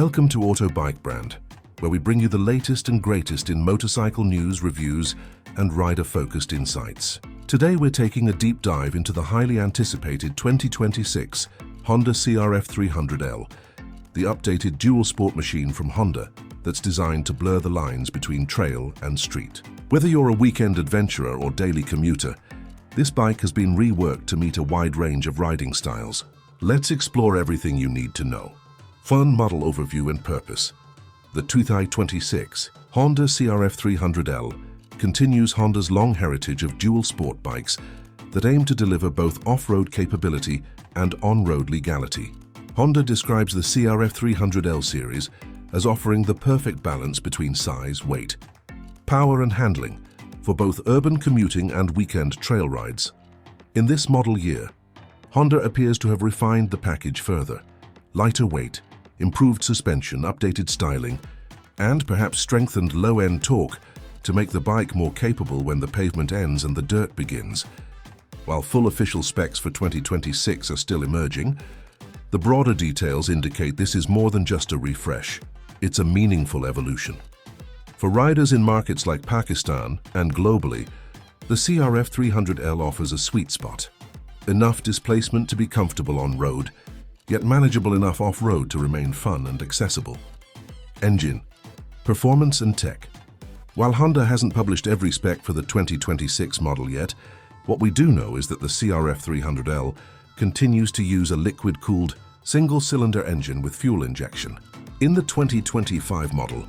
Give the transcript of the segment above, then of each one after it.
Welcome to Auto Bike Brand, where we bring you the latest and greatest in motorcycle news, reviews, and rider-focused insights. Today we're taking a deep dive into the highly anticipated 2026 Honda CRF300L, the updated dual sport machine from Honda that's designed to blur the lines between trail and street. Whether you're a weekend adventurer or daily commuter, this bike has been reworked to meet a wide range of riding styles. Let's explore everything you need to know. Fun model overview and purpose. The 2026 Honda CRF300L continues Honda's long heritage of dual sport bikes that aim to deliver both off-road capability and on-road legality. Honda describes the CRF300L series as offering the perfect balance between size, weight, power and handling for both urban commuting and weekend trail rides. In this model year, Honda appears to have refined the package further. Lighter weight, improved suspension, updated styling, and perhaps strengthened low-end torque to make the bike more capable when the pavement ends and the dirt begins. While full official specs for 2026 are still emerging, the broader details indicate this is more than just a refresh. It's a meaningful evolution. For riders in markets like Pakistan and globally, the CRF300L offers a sweet spot. Enough displacement to be comfortable on road, yet manageable enough off-road to remain fun and accessible. Engine, performance and tech. While Honda hasn't published every spec for the 2026 model yet, what we do know is that the CRF300L continues to use a liquid-cooled, single-cylinder engine with fuel injection. In the 2025 model,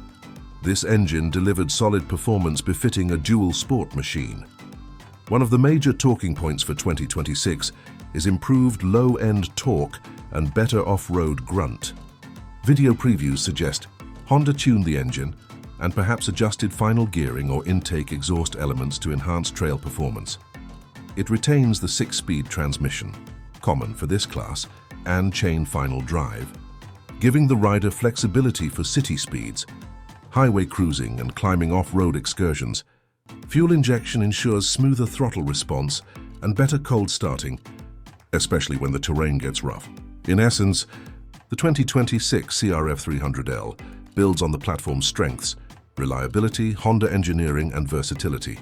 this engine delivered solid performance befitting a dual sport machine. One of the major talking points for 2026 is improved low-end torque and better off-road grunt. Video previews suggest Honda tuned the engine and perhaps adjusted final gearing or intake exhaust elements to enhance trail performance. It retains the 6-speed transmission, common for this class, and chain final drive, giving the rider flexibility for city speeds, highway cruising and climbing off-road excursions. Fuel injection ensures smoother throttle response and better cold starting, especially when the terrain gets rough. In essence, the 2026 CRF300L builds on the platform's strengths, reliability, Honda engineering, and versatility.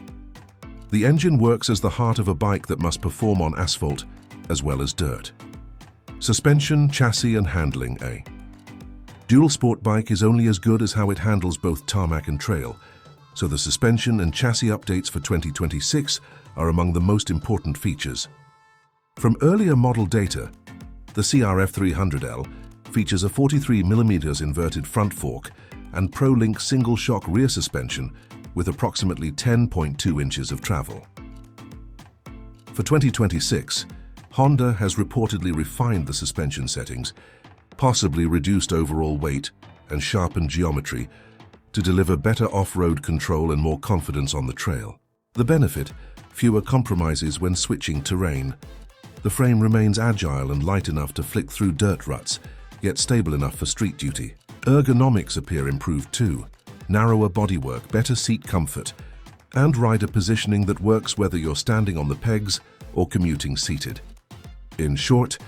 The engine works as the heart of a bike that must perform on asphalt as well as dirt. Suspension, chassis, and handling. A dual sport bike is only as good as how it handles both tarmac and trail, so the suspension and chassis updates for 2026 are among the most important features. From earlier model data, the CRF300L features a 43mm inverted front fork and ProLink single-shock rear suspension with approximately 10.2 inches of travel. For 2026, Honda has reportedly refined the suspension settings, possibly reduced overall weight and sharpened geometry to deliver better off-road control and more confidence on the trail. The benefit: fewer compromises when switching terrain. The frame remains agile and light enough to flick through dirt ruts, yet stable enough for street duty. Ergonomics appear improved too. Narrower bodywork, better seat comfort, and rider positioning that works whether you're standing on the pegs or commuting seated. In short,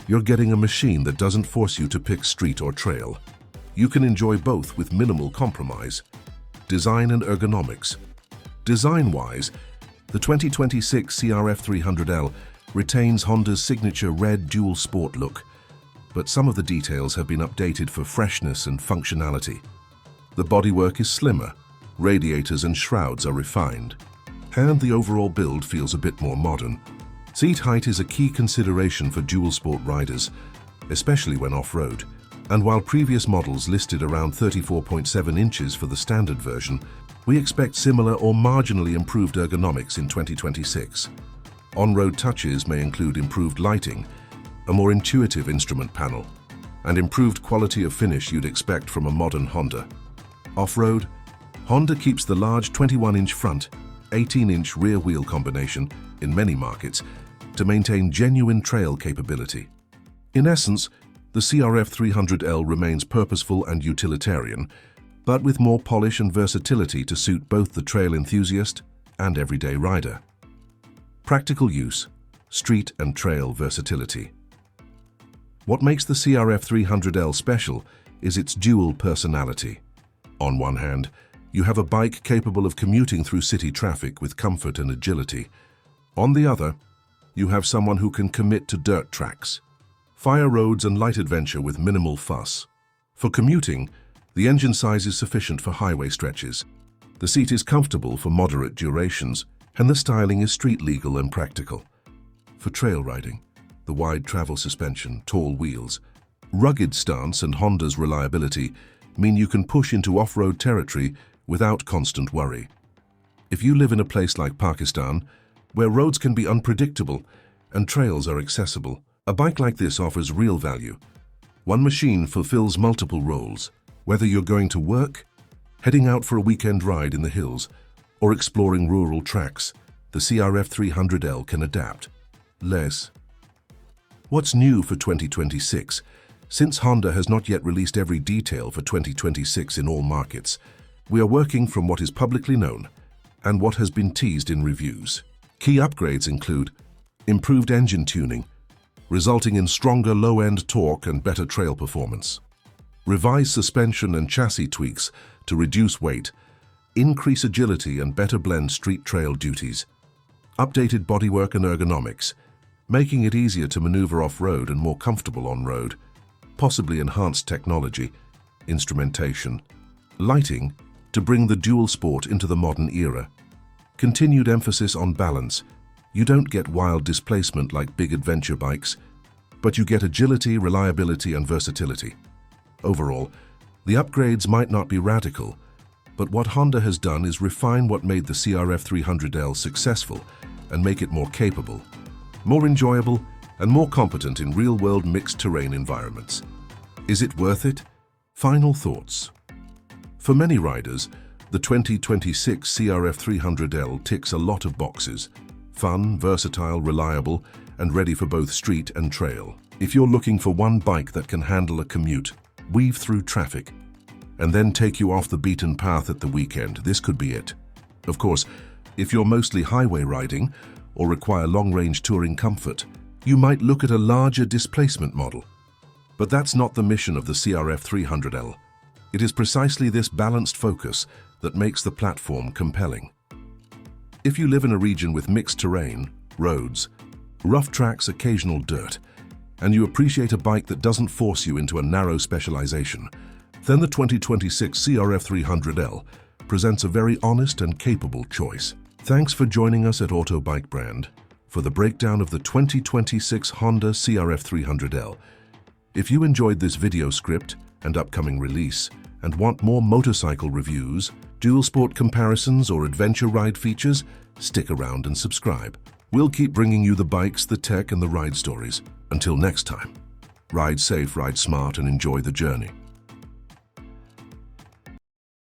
you're getting a machine that doesn't force you to pick street or trail. You can enjoy both with minimal compromise. Design and ergonomics. Design-wise, the 2026 CRF300L retains Honda's signature red dual sport look, but some of the details have been updated for freshness and functionality. The bodywork is slimmer, radiators and shrouds are refined, and the overall build feels a bit more modern. Seat height is a key consideration for dual sport riders, especially when off-road, and while previous models listed around 34.7 inches for the standard version, we expect similar or marginally improved ergonomics in 2026. On-road touches may include improved lighting, a more intuitive instrument panel, and improved quality of finish you'd expect from a modern Honda. Off-road, Honda keeps the large 21-inch front, 18-inch rear wheel combination in many markets to maintain genuine trail capability. In essence, the CRF300L remains purposeful and utilitarian, but with more polish and versatility to suit both the trail enthusiast and everyday rider. Practical use, street and trail versatility. What makes the CRF300L special is its dual personality. On one hand, you have a bike capable of commuting through city traffic with comfort and agility. On the other, you have someone who can commit to dirt tracks, fire roads and light adventure with minimal fuss. For commuting, the engine size is sufficient for highway stretches. The seat is comfortable for moderate durations, and the styling is street legal and practical. For trail riding, the wide travel suspension, tall wheels, rugged stance and Honda's reliability mean you can push into off-road territory without constant worry. If you live in a place like Pakistan, where roads can be unpredictable and trails are accessible, a bike like this offers real value. One machine fulfills multiple roles, whether you're going to work, heading out for a weekend ride in the hills, or exploring rural tracks. The CRF300L can adapt. What's new for 2026? Since Honda has not yet released every detail for 2026 in all markets, we are working from what is publicly known and what has been teased in reviews. Key upgrades include improved engine tuning, resulting in stronger low-end torque and better trail performance, revised suspension and chassis tweaks to reduce weight, increase agility and better blend street trail duties, updated bodywork and ergonomics, making it easier to maneuver off-road and more comfortable on-road, possibly enhanced technology, instrumentation, lighting to bring the dual sport into the modern era, continued emphasis on balance. You don't get wild displacement like big adventure bikes, but you get agility, reliability and versatility. Overall, the upgrades might not be radical, but what Honda has done is refine what made the CRF300L successful and make it more capable, more enjoyable, and more competent in real-world mixed-terrain environments. Is it worth it? Final thoughts. For many riders, the 2026 CRF300L ticks a lot of boxes: fun, versatile, reliable, and ready for both street and trail. If you're looking for one bike that can handle a commute, weave through traffic, and then take you off the beaten path at the weekend, this could be it. Of course, if you're mostly highway riding or require long-range touring comfort, you might look at a larger displacement model. But that's not the mission of the CRF300L. It is precisely this balanced focus that makes the platform compelling. If you live in a region with mixed terrain, roads, rough tracks, occasional dirt, and you appreciate a bike that doesn't force you into a narrow specialization, then the 2026 CRF300L presents a very honest and capable choice. Thanks for joining us at Auto Bike Brand for the breakdown of the 2026 Honda CRF300L. If you enjoyed this video script and upcoming release and want more motorcycle reviews, dual sport comparisons or adventure ride features, stick around and subscribe. We'll keep bringing you the bikes, the tech and the ride stories. Until next time, ride safe, ride smart and enjoy the journey.